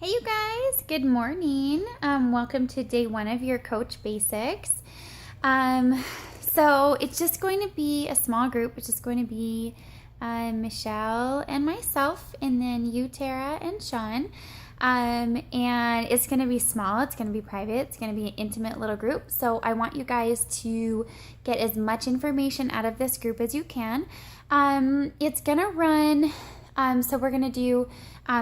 Hey you guys, good morning. Welcome to day one of your Coach Basics. So it's just going to be a small group, which is going to be Michelle and myself, and then you, Tara, and Sean. And it's going to be small, it's going to be private, it's going to be an intimate little group. So I want you guys to get as much information out of this group as you can. It's going to run... So we're going to do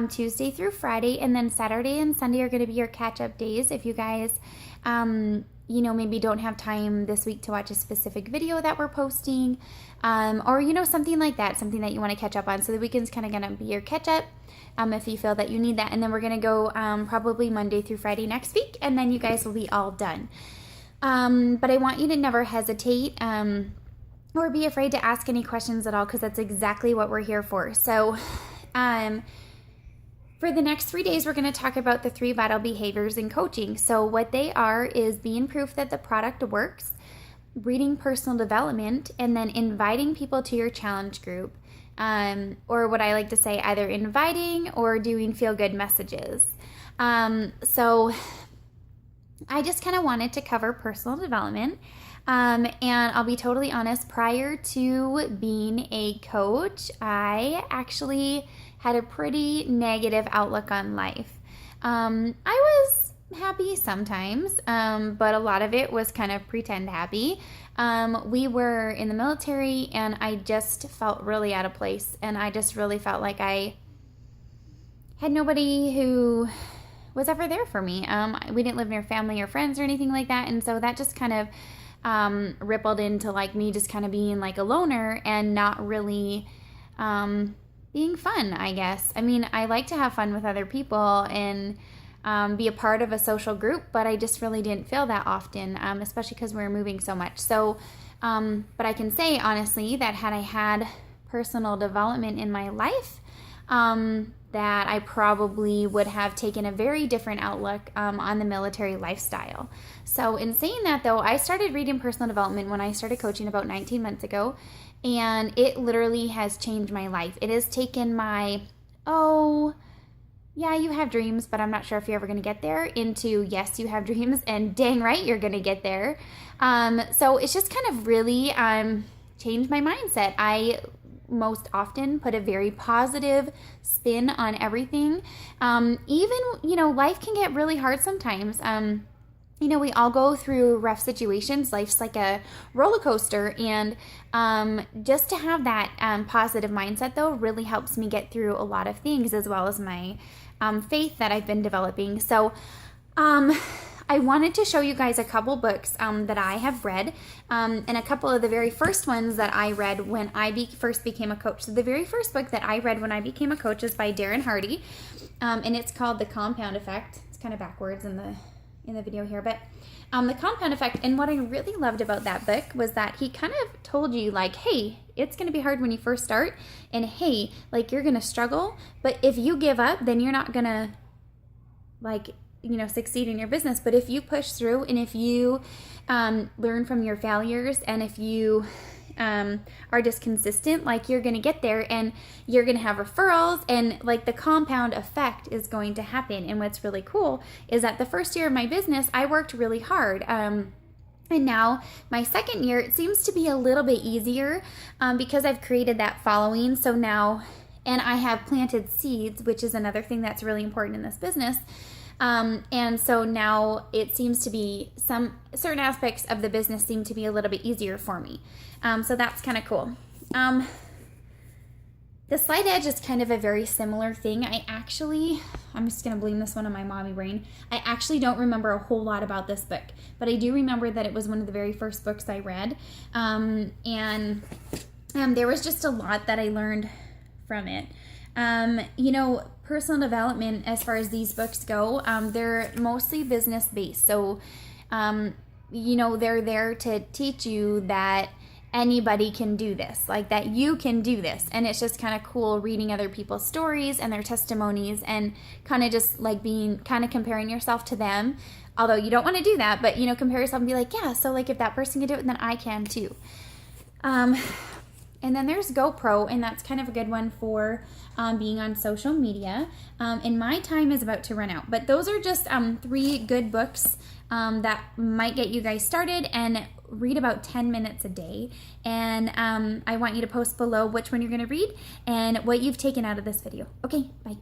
Tuesday through Friday, and then Saturday and Sunday are going to be your catch-up days. If you guys, maybe don't have time this week to watch a specific video that we're posting, or, something like that, something that you want to catch up on. So the weekend's kind of going to be your catch-up if you feel that you need that. And then we're going to go probably Monday through Friday next week, and then you guys will be all done. But I want you to never hesitate or be afraid to ask any questions at all, because that's exactly what we're here for. So for the next 3 days, we're going to talk about the 3 vital behaviors in coaching. So what they are is being proof that the product works, reading personal development, and then inviting people to your challenge group. Or what I like to say, either inviting or doing feel-good messages. So I just kind of wanted to cover personal development. And I'll be totally honest, prior to being a coach, I actually had a pretty negative outlook on life. I was happy sometimes, but a lot of it was kind of pretend happy. We were in the military, and I just felt really out of place, and I just really felt like I had nobody who was ever there for me. We didn't live near family or friends or anything like that, and so that just kind of rippled into like me just kind of being like a loner and not really being fun, I guess. I mean, I like to have fun with other people and be a part of a social group, but I just really didn't feel that often, especially because we were moving so much. So, but I can say honestly that had I had personal development in my life, that I probably would have taken a very different outlook on the military lifestyle. So in saying that though, I started reading personal development when I started coaching about 19 months ago, and it literally has changed my life. It has taken my, yeah, you have dreams, but I'm not sure if you're ever going to get there, into yes, you have dreams, and dang right, you're going to get there. So it's just kind of really changed my mindset. I most often put a very positive spin on everything. Even, life can get really hard sometimes. We all go through rough situations. Life's like a roller coaster, and just to have that positive mindset, though, really helps me get through a lot of things, as well as my faith that I've been developing. So I wanted to show you guys a couple books that I have read, and a couple of the very first ones that I read when I first became a coach. So the very first book that I read when I became a coach is by Darren Hardy, and it's called The Compound Effect. It's kind of backwards in the video here, but The Compound Effect. And what I really loved about that book was that he kind of told you, like, hey, it's going to be hard when you first start, and hey, like, you're going to struggle, but if you give up, then you're not going to, succeed in your business. But if you push through, and if you learn from your failures, and if you are just consistent, like, you're going to get there, and you're going to have referrals, and like the compound effect is going to happen. And what's really cool is that the first year of my business, I worked really hard. And now my second year, it seems to be a little bit easier because I've created that following. So now, and I have planted seeds, which is another thing that's really important in this business. And so now it seems to be some certain aspects of the business seem to be a little bit easier for me. So that's kind of cool. The Slight Edge is kind of a very similar thing. I'm just going to blame this one on my mommy brain. I actually don't remember a whole lot about this book, but I do remember that it was one of the very first books I read. And there was just a lot that I learned from it. Personal development, as far as these books go, they're mostly business based. So, they're there to teach you that anybody can do this, like that you can do this. And it's just kind of cool reading other people's stories and their testimonies, and kind of just like comparing yourself to them. Although you don't want to do that, but, compare yourself and be like, yeah, so like if that person can do it, then I can too. And then there's GoPro, and that's kind of a good one for being on social media. And my time is about to run out. But those are just 3 good books that might get you guys started, and read about 10 minutes a day. And I want you to post below which one you're going to read and what you've taken out of this video. Okay, bye.